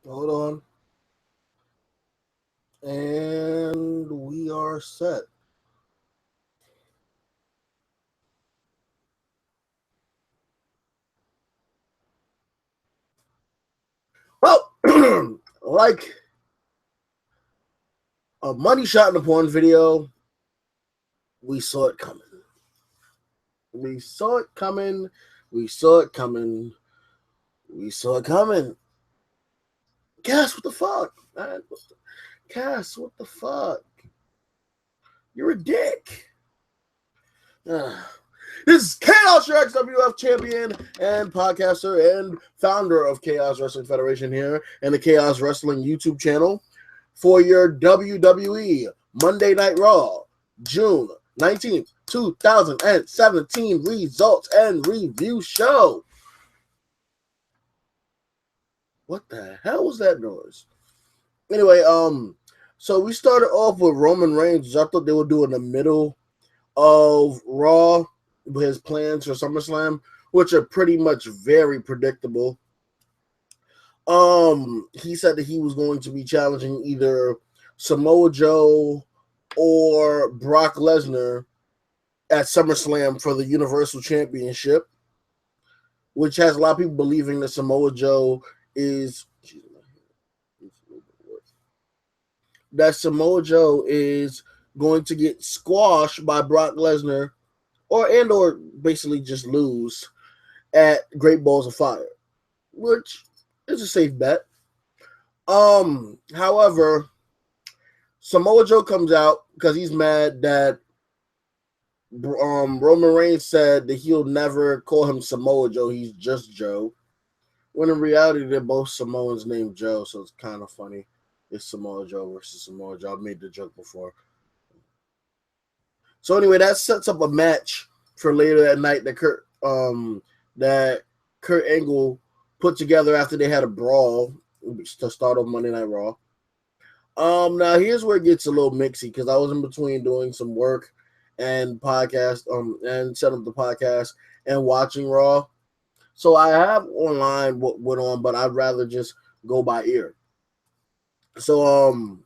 Hold on. And we are set. Well, like a money shot in a porn video, we saw it coming. We saw it coming. We saw it coming. We saw it coming. Cass, what the fuck? Man? Cass, what the fuck? You're a dick. This is Chaos, your ex-WF champion and podcaster and founder of Chaos Wrestling Federation here and the Chaos Wrestling YouTube channel for your WWE Monday Night Raw, June 19th, 2017 results and review show. What the hell was that noise? Anyway, so we started off with Roman Reigns, which I thought they would do in the middle of Raw, his plans for SummerSlam, which are pretty much very predictable. He said that he was going to be challenging either Samoa Joe or Brock Lesnar at SummerSlam for the Universal Championship, which has a lot of people believing that Samoa Joe is going to get squashed by Brock Lesnar or basically just lose at Great Balls of Fire, which is a safe bet. However, Samoa Joe comes out because he's mad that Roman Reigns said that he'll never call him Samoa Joe, he's just Joe. When in reality, they're both Samoans named Joe, so it's kind of funny. It's Samoa Joe versus Samoa Joe. I've made the joke before. So anyway, that sets up a match for later that night that Kurt Angle put together after they had a brawl to start off Monday Night Raw. Now here's where it gets a little mixy because I was in between doing some work and podcast, and set up the podcast and watching Raw. So I have online what went on, but I'd rather just go by ear. So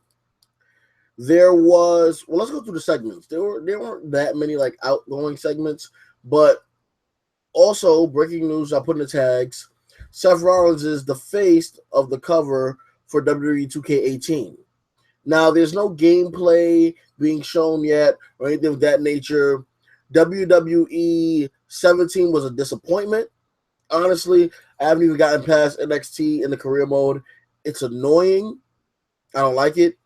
there was, well, let's go through the segments. There weren't that many like outgoing segments, but also breaking news, I put in the tags. Seth Rollins is the face of the cover for WWE 2K18. Now, there's no gameplay being shown yet or anything of that nature. WWE 17 was a disappointment. Honestly, I haven't even gotten past NXT in the career mode. It's annoying. I don't like it.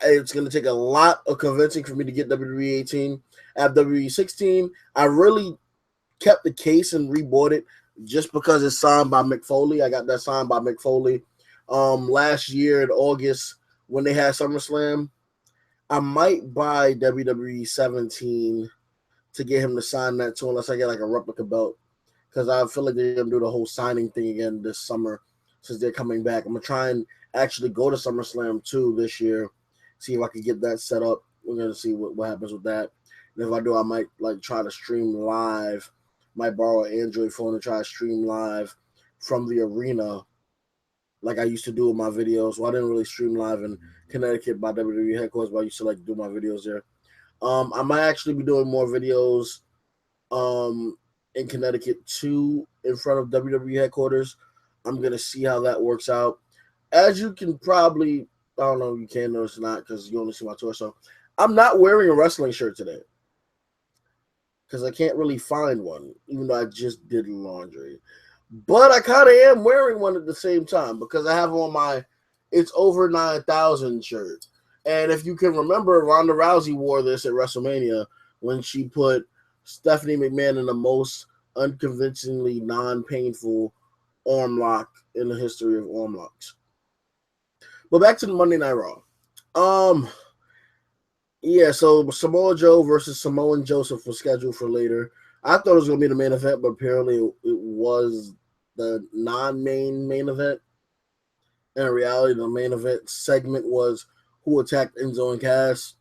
It's going to take a lot of convincing for me to get WWE 18. At WWE 16, I really kept the case and rebought it just because it's signed by Mick Foley. I got that signed by Mick Foley last year in August when they had SummerSlam. I might buy WWE 17 to get him to sign that too, unless I get like a replica belt, because I feel like they're going to do the whole signing thing again this summer since they're coming back. I'm going to try and actually go to SummerSlam 2 this year, see if I can get that set up. We're going to see what happens with that. And if I do, I might like try to stream live. Might borrow an Android phone and try to stream live from the arena like I used to do with my videos. Well, I didn't really stream live in Connecticut by WWE headquarters, but I used to like do my videos there. I might actually be doing more videos in Connecticut too in front of WWE headquarters. I'm going to see how that works out. As you can probably, I don't know if you can notice or not because you only see my torso. I'm not wearing a wrestling shirt today because I can't really find one, even though I just did laundry. But I kind of am wearing one at the same time because I have on my It's Over 9,000 shirt. And if you can remember, Ronda Rousey wore this at WrestleMania when she put Stephanie McMahon in the most unconvincingly non-painful arm lock in the history of arm locks. But back to the Monday Night Raw. Yeah, so Samoa Joe versus Samoan Joseph was scheduled for later. I thought it was going to be the main event, but apparently it was the non-main event. In reality, the main event segment was who attacked Enzo and Cass,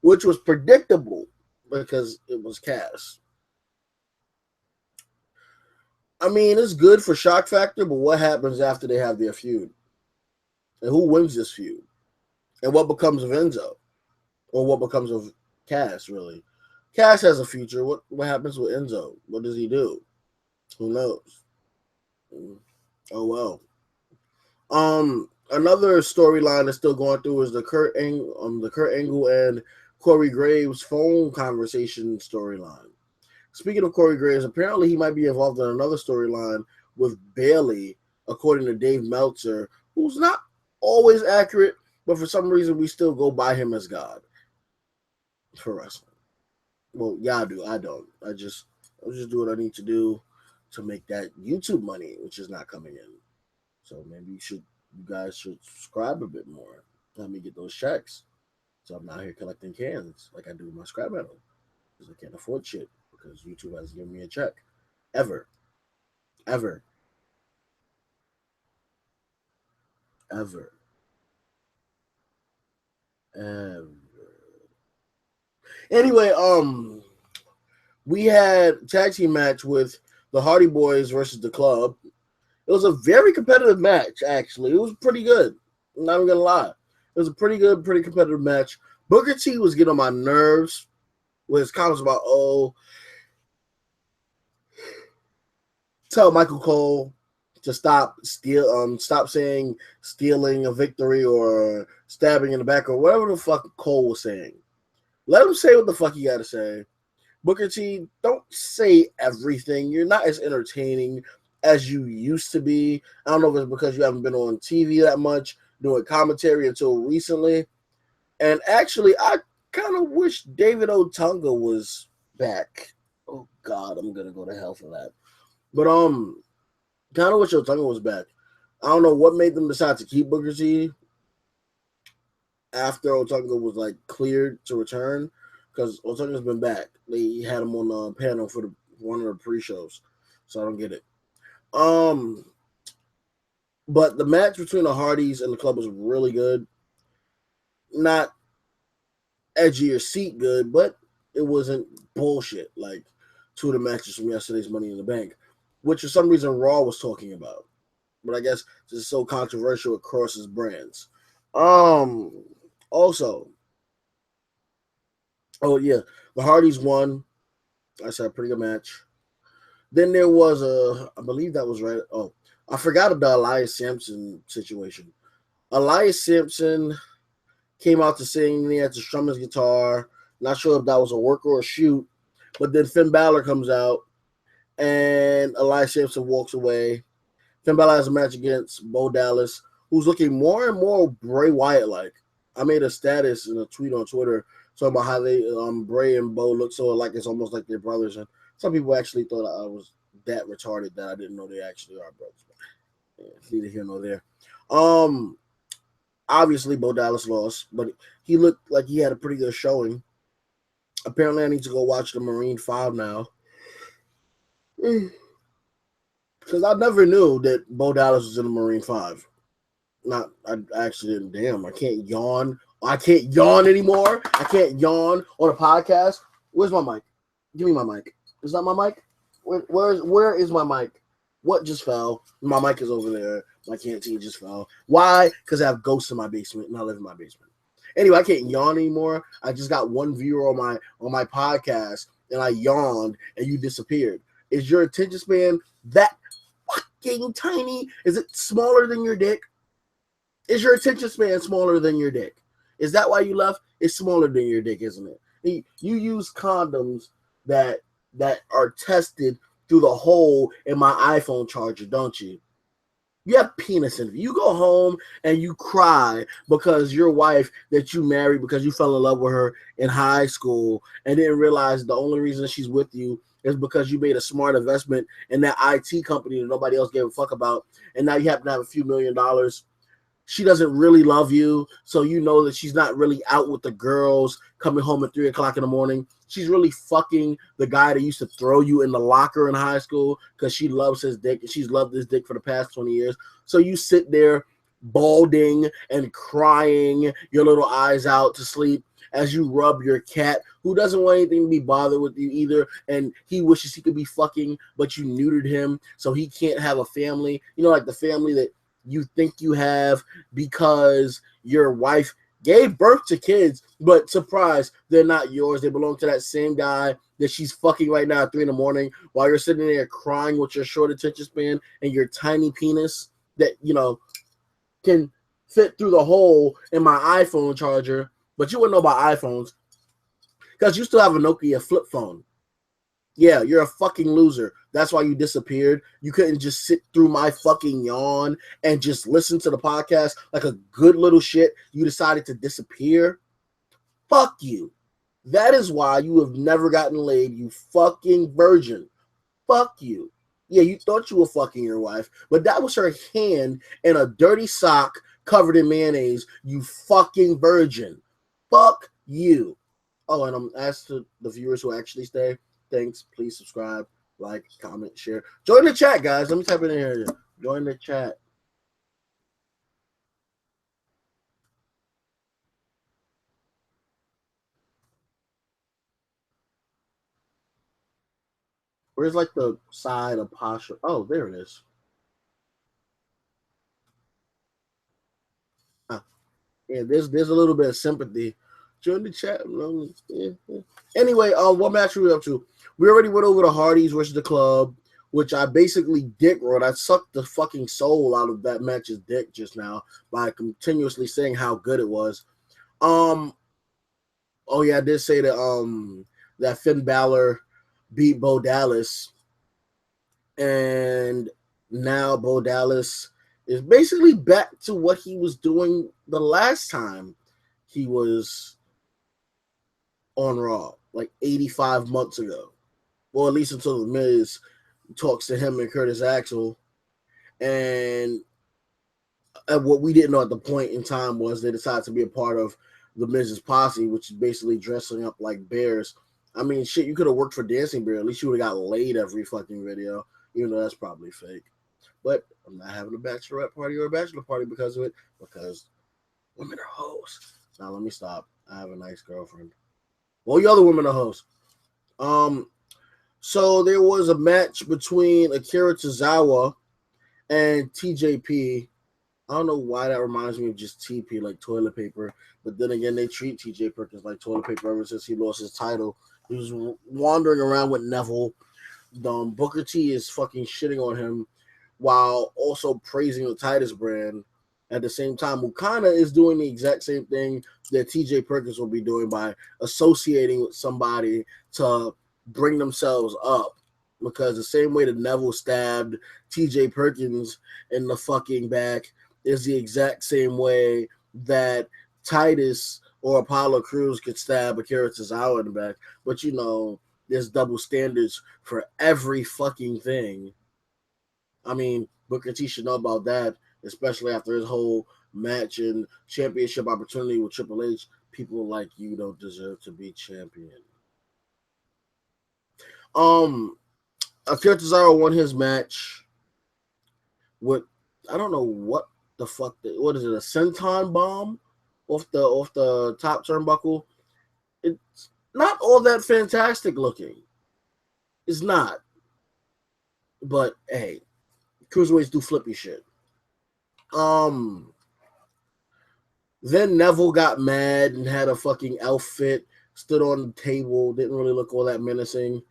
which was predictable because it was Cass. I mean, it's good for shock factor, but what happens after they have their feud? And who wins this feud? And what becomes of Enzo? Or what becomes of Cass, really? Cass has a future. What happens with Enzo? What does he do? Who knows? Oh, well. Another storyline that's still going through is the Kurt Angle and Corey Graves phone conversation storyline. Speaking of Corey Graves, apparently he might be involved in another storyline with Bayley, according to Dave Meltzer, who's not always accurate, but for some reason we still go by him as God for wrestling. Well, yeah, I do. I don't. I just do what I need to do to make that YouTube money, which is not coming in. So maybe you guys should subscribe a bit more. Let me get those checks. So I'm not here collecting cans like I do with my scrap metal. Because I can't afford shit. Because YouTube hasn't given me a check. Ever. Anyway, we had a tag team match with the Hardy Boys versus the Club. It was a very competitive match, actually. It was pretty good. I'm not even going to lie. It was a pretty good, pretty competitive match. Booker T was getting on my nerves with his comments about, tell Michael Cole to stop saying stealing a victory or stabbing in the back or whatever the fuck Cole was saying. Let him say what the fuck he got to say. Booker T, don't say everything. You're not as entertaining as you used to be. I don't know if it's because you haven't been on TV that much, doing commentary until recently. And actually, I kind of wish David Otunga was back. Oh, God, I'm going to go to hell for that. But, kind of wish Otunga was back. I don't know what made them decide to keep Booker T after Otunga was, like, cleared to return. Because Otunga's been back. They had him on the panel for one of the pre-shows. So I don't get it. But the match between the Hardys and the Club was really good. Not edge of your seat good, but it wasn't bullshit like two of the matches from yesterday's Money in the Bank, which for some reason Raw was talking about. But I guess this is so controversial it crosses brands. Also, the Hardys won. I said a pretty good match. Then there was I believe that was right. Oh, I forgot about the Elias Sampson situation. Elias Sampson came out to sing, and he had to strum his guitar. Not sure if that was a work or a shoot. But then Finn Balor comes out, and Elias Sampson walks away. Finn Balor has a match against Bo Dallas, who's looking more and more Bray Wyatt-like. I made a status in a tweet on Twitter talking about how they Bray and Bo look so alike. It's almost like they're brothers. And some people actually thought I was that retarded that I didn't know they actually are brothers. Yeah, neither here nor there. Obviously, Bo Dallas lost, but he looked like he had a pretty good showing. Apparently, I need to go watch the Marine 5 now. Because I never knew that Bo Dallas was in the Marine 5. I actually didn't. Damn, I can't yawn. I can't yawn anymore. I can't yawn on a podcast. Where's my mic? Give me my mic. Is that my mic? Where is my mic? What just fell? My mic is over there. My canteen just fell. Why? Because I have ghosts in my basement and I live in my basement. Anyway, I can't yawn anymore. I just got one viewer on my podcast and I yawned and you disappeared. Is your attention span that fucking tiny? Is it smaller than your dick? Is your attention span smaller than your dick? Is that why you left? It's smaller than your dick, isn't it? You use condoms that are tested through the hole in my iPhone charger, don't you? You have penis in it. You go home and you cry because your wife that you married because you fell in love with her in high school and didn't realize the only reason she's with you is because you made a smart investment in that IT company that nobody else gave a fuck about, and now you happen to have a few $1 million. She doesn't really love you, so you know that she's not really out with the girls coming home at 3 o'clock in the morning. She's really fucking the guy that used to throw you in the locker in high school because she loves his dick, and she's loved his dick for the past 20 years. So you sit there balding and crying your little eyes out to sleep as you rub your cat, who doesn't want anything to be bothered with you either, and he wishes he could be fucking, but you neutered him, so he can't have a family. You know, like the family that you think you have because your wife gave birth to kids, but surprise, they're not yours. They belong to that same guy that she's fucking right now at 3 a.m. while you're sitting there crying with your short attention span and your tiny penis that, can fit through the hole in my iPhone charger. But you wouldn't know about iPhones because you still have a Nokia flip phone. Yeah, you're a fucking loser. That's why you disappeared. You couldn't just sit through my fucking yawn and just listen to the podcast like a good little shit. You decided to disappear. Fuck you. That is why you have never gotten laid, you fucking virgin. Fuck you. Yeah, you thought you were fucking your wife, but that was her hand in a dirty sock covered in mayonnaise, you fucking virgin. Fuck you. Oh, and I'm asked to the viewers who actually stay. Thanks. Please subscribe, like, comment, share. Join the chat, guys. Let me type it in here. Join the chat. Where's like the side apostrophe? Oh, there it is. Yeah, there's a little bit of sympathy. Join the chat. Anyway, what match are we up to? We already went over the Hardys versus the Club, which I basically dick rode. I sucked the fucking soul out of that match's dick just now by continuously saying how good it was. Oh yeah, I did say that that Finn Balor beat Bo Dallas, and now Bo Dallas is basically back to what he was doing the last time he was on Raw, like 85 months ago. Well, at least until The Miz talks to him and Curtis Axel. And what we didn't know at the point in time was they decided to be a part of The Miz's posse, which is basically dressing up like bears. I mean, shit, you could have worked for Dancing Bear. At least you would have got laid every fucking video, even though that's probably fake. But I'm not having a bachelorette party or a bachelor party because of it, because women are hoes. Now, let me stop. I have a nice girlfriend. Well, the other women are hoes. So there was a match between Akira Tozawa and TJP. I don't know why that reminds me of just TP, like toilet paper. But then again, they treat TJ Perkins like toilet paper ever since he lost his title. He was wandering around with Neville. Booker T is fucking shitting on him while also praising the Titus brand. At the same time, Mukana is doing the exact same thing that TJ Perkins will be doing by associating with somebody to bring themselves up. Because the same way that Neville stabbed TJ Perkins in the fucking back is the exact same way that Titus or Apollo Crews could stab Akira Tozawa in the back. But there's double standards for every fucking thing. I mean, Booker T should know about that, especially after his whole match and championship opportunity with Triple H. People like you don't deserve to be champion. Akira Tozawa won his match with, I don't know what the fuck, what is it, a senton bomb off the top turnbuckle. It's not all that fantastic looking. It's not. But hey, cruiserweights do flippy shit. Then Neville got mad and had a fucking outfit, stood on the table, didn't really look all that menacing.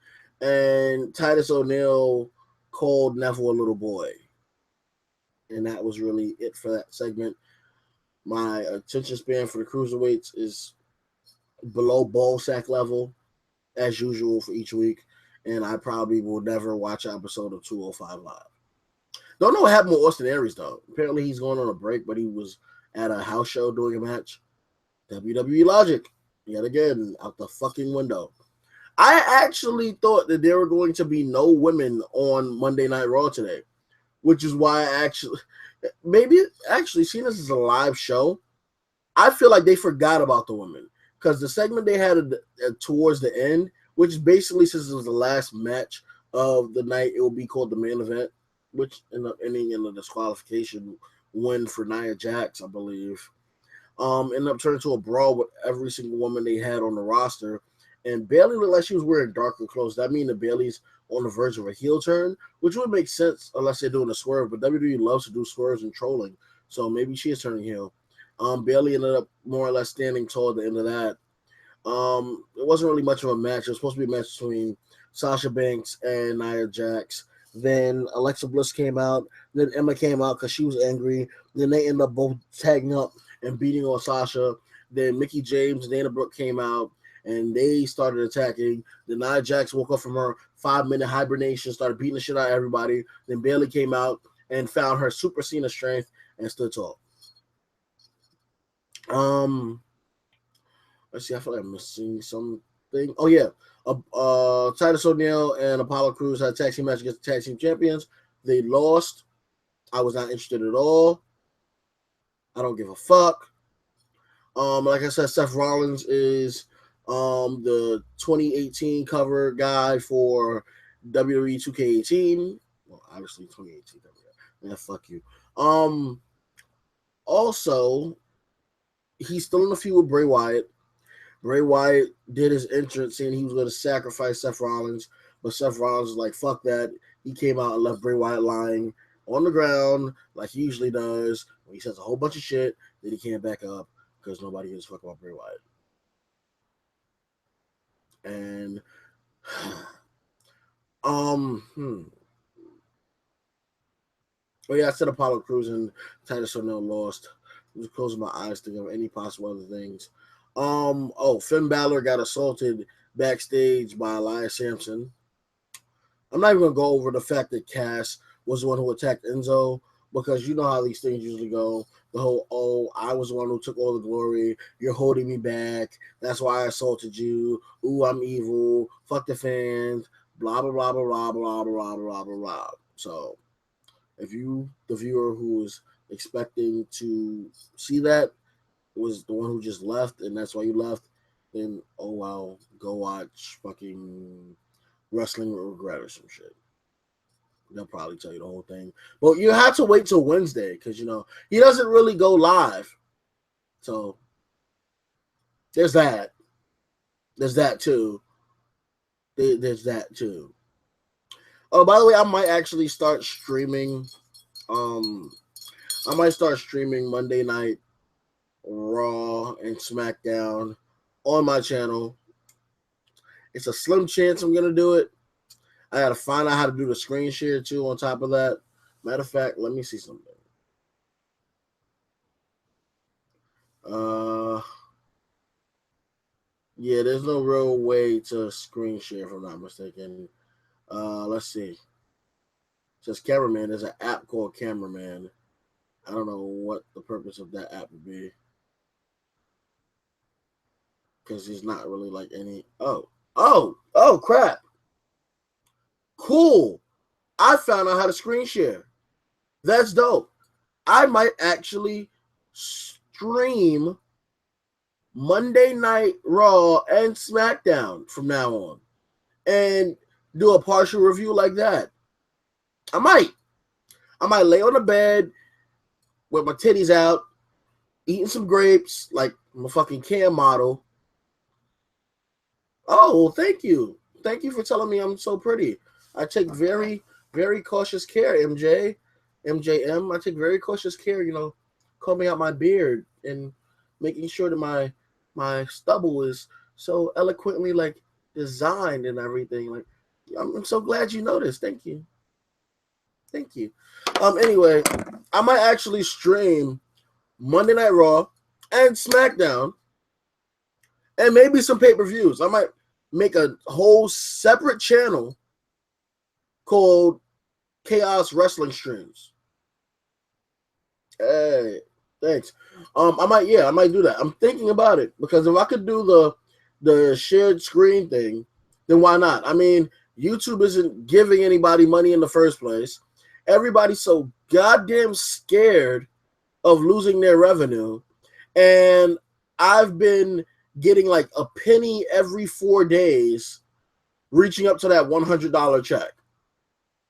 And Titus O'Neil called Neville a little boy. And that was really it for that segment. My attention span for the cruiserweights is below ball sack level, as usual for each week. And I probably will never watch an episode of 205 Live. Don't know what happened with Austin Aries, though. Apparently he's going on a break, but he was at a house show doing a match. WWE logic, yet again, out the fucking window. I actually thought that there were going to be no women on Monday Night Raw today, which is why seeing this as a live show, I feel like they forgot about the women because the segment they had towards the end, which is basically since it was the last match of the night, it will be called the main event, which ended up ending in a disqualification win for Nia Jax, I believe. Ended up turning to a brawl with every single woman they had on the roster. And Bayley looked like she was wearing darker clothes. That means that Bayley's on the verge of a heel turn, which would make sense unless they're doing a swerve. But WWE loves to do swerves and trolling, so maybe she is turning heel. Bayley ended up more or less standing tall at the end of that. It wasn't really much of a match. It was supposed to be a match between Sasha Banks and Nia Jax. Then Alexa Bliss came out. Then Emma came out because she was angry. Then they ended up both tagging up and beating on Sasha. Then Mickie James and Dana Brooke came out and they started attacking. Then Nia Jax woke up from her 5-minute hibernation, started beating the shit out of everybody. Then Bayley came out and found her Super Cena strength and stood tall. Let's see. I feel like I'm missing something. Oh yeah, Titus O'Neil and Apollo Crews had a tag team match against the tag team champions. They lost. I was not interested at all. I don't give a fuck. Like I said, Seth Rollins is the 2018 cover guy for WWE 2K18. Well, obviously 2018. Yeah, fuck you. Also, he's still in the feud with Bray Wyatt. Bray Wyatt did his entrance saying he was going to sacrifice Seth Rollins, but Seth Rollins was like, fuck that. He came out and left Bray Wyatt lying on the ground like he usually does. He says a whole bunch of shit that he can't back up because nobody gives a fuck about Bray Wyatt. And, Oh yeah, I said Apollo Crews and Titus O'Neil lost. I was closing my eyes to think of any possible other things. Finn Balor got assaulted backstage by Elias Sampson. I'm not even gonna go over the fact that Cass was the one who attacked Enzo because you know how these things usually go. The whole, I was the one who took all the glory. You're holding me back. That's why I assaulted you. Ooh, I'm evil. Fuck the fans. Blah blah blah blah blah blah blah blah blah blah. So, if you, the viewer who is expecting to see that, was the one who just left, and that's why you left, then oh well, go watch fucking Wrestling with Regret or some shit. They'll probably tell you the whole thing. But you have to wait till Wednesday because, he doesn't really go live. So there's that. There's that too. There's that too. Oh, by the way, I might actually start streaming. I might start streaming Monday Night Raw and SmackDown on my channel. It's a slim chance I'm gonna do it. I gotta find out how to do the screen share too on top of that. Matter of fact, let me see something. Yeah, there's no real way to screen share if I'm not mistaken. Let's see. It says Cameraman. There's an app called Cameraman. I don't know what the purpose of that app would be. Because he's not really like any. Oh, crap. Cool. I found out how to screen share. That's dope. I might actually stream Monday Night Raw and SmackDown from now on and do a partial review like that. I might lay on the bed with my titties out, eating some grapes like I'm a fucking Cam model. Oh, thank you. Thank you for telling me I'm so pretty. I take very, very cautious care, MJM. I take very cautious care, combing out my beard and making sure that my stubble is so eloquently like designed and everything. Like, I'm so glad you noticed. Thank you. Anyway, I might actually stream Monday Night Raw and SmackDown and maybe some pay-per-views. I might make a whole separate channel called Chaos Wrestling Streams. Hey, thanks. I might do that. I'm thinking about it because if I could do the shared screen thing, then why not? I mean, YouTube isn't giving anybody money in the first place. Everybody's so goddamn scared of losing their revenue, and I've been getting like a penny every 4 days, reaching up to that $100 check.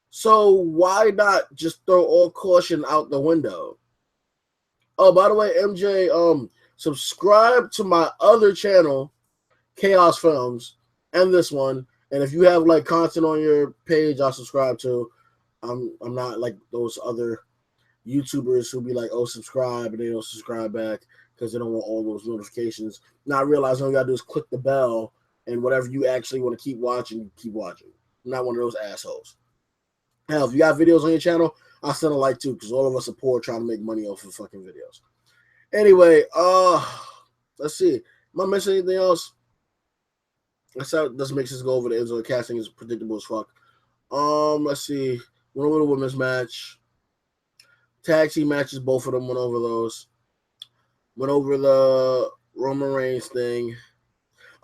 So why not just throw all caution out the window? Oh, by the way, MJ, subscribe to my other channel, Chaos Films, and this one, And if you have like content on your page, I'll subscribe to. I'm not like those other YouTubers who be like, oh, subscribe, and they don't subscribe back because they don't want all those notifications. Now I realize all you gotta do is click the bell, and whatever you actually want to keep watching, keep watching. I'm not one of those assholes. Hell, if you got videos on your channel, I'll send a like too, because all of us are poor trying to make money off of fucking videos. Anyway, let's see. Am I missing anything else? Let's make this go over the ends of the casting is predictable as fuck. Let's see. Went over the women's match. Tag team matches, both of them went over those. Went over the Roman Reigns thing.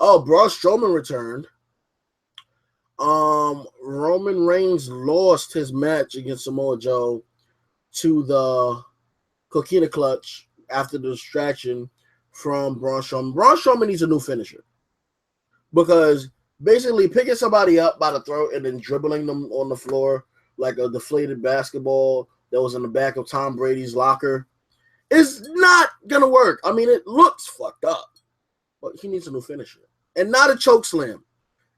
Oh, Braun Strowman returned. Roman Reigns lost his match against Samoa Joe to the Coquina Clutch after the distraction from Braun Strowman. Braun Strowman needs a new finisher. Because basically picking somebody up by the throat and then dribbling them on the floor like a deflated basketball that was in the back of Tom Brady's locker is not going to work. I mean, it looks fucked up. But he needs a new finisher. And not a choke slam.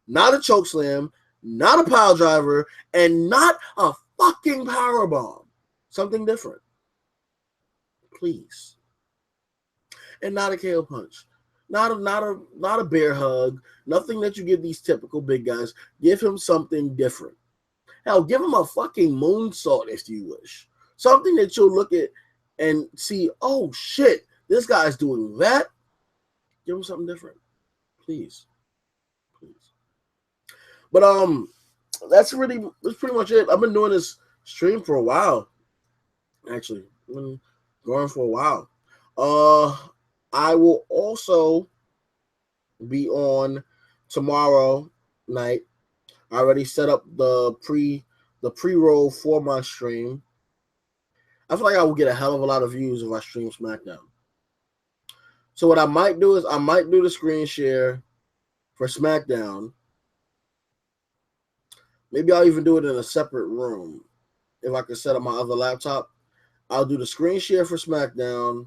Not a choke slam. Not a pile driver. And not a fucking power bomb. Something different. Please. And not a KO punch. Not a bear hug. Nothing that you give these typical big guys. Give him something different. Hell, give him a fucking moonsault if you wish. Something that you'll look at and see, oh shit, this guy's doing that. Give him something different. Please. Please. But that's pretty much it. I've been doing this stream for a while. Actually. I've been going for a while. I will also be on tomorrow night. I already set up the pre-roll for my stream. I feel like I will get a hell of a lot of views if I stream SmackDown. So what I might do is I might do the screen share for SmackDown. Maybe I'll even do it in a separate room. If I can set up my other laptop, I'll do the screen share for SmackDown.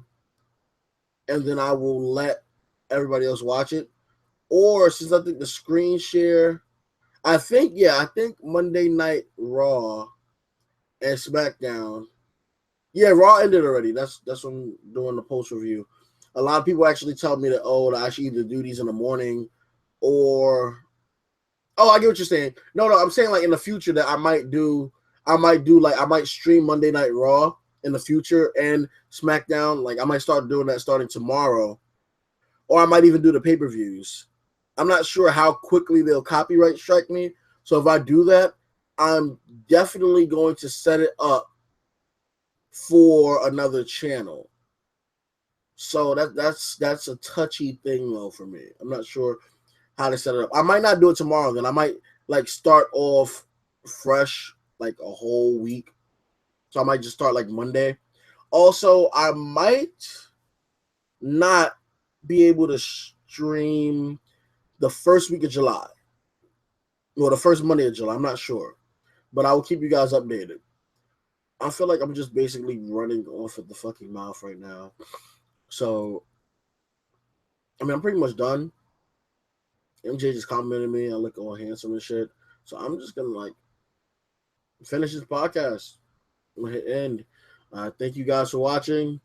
And then I will let everybody else watch it. Or since I think the screen share, I think Monday Night Raw and SmackDown. Yeah, Raw ended already. That's what I'm doing the post review. A lot of people actually tell me that, I should either do these in the morning or I get what you're saying. No, I'm saying like in the future that I might stream Monday Night Raw in the future and SmackDown. Like I might start doing that starting tomorrow. Or I might even do the pay-per-views. I'm not sure how quickly they'll copyright strike me. So if I do that, I'm definitely going to set it up for another channel. So that's a touchy thing though for me. I'm not sure how to set it up. I might not do it tomorrow. Then I might like start off fresh like a whole week. So I might just start like Monday. Also, I might not be able to stream the first week of July. Or the first Monday of July. I'm not sure. But I will keep you guys updated. I feel like I'm just basically running off at the fucking mouth right now. So, I mean, I'm pretty much done. MJ just complimented me. I look all handsome and shit. So I'm just going to like finish this podcast. I'm going to hit end. Thank you guys for watching.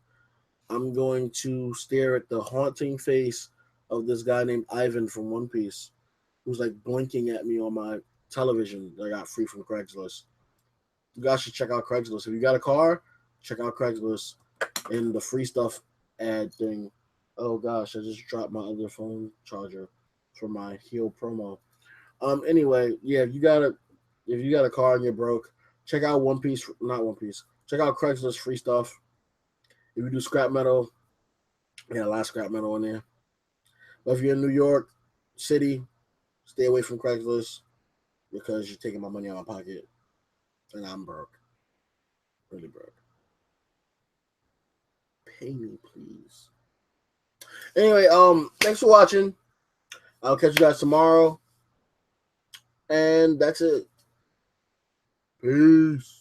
I'm going to stare at the haunting face of this guy named Ivan from One Piece, who's like blinking at me on my television that I got free from Craigslist. You guys should check out Craigslist. If you got a car, check out Craigslist and the free stuff ad thing. Oh gosh, I just dropped my other phone charger for my heel promo. Anyway, yeah, if you got a car and you're broke, check out Check out Craigslist free stuff. If you do scrap metal, yeah, a lot of scrap metal in there. But if you're in New York City, stay away from Craigslist because you're taking my money out of my pocket. And I'm broke. Really broke. Pay me, please. Anyway, thanks for watching. I'll catch you guys tomorrow. And that's it. Peace.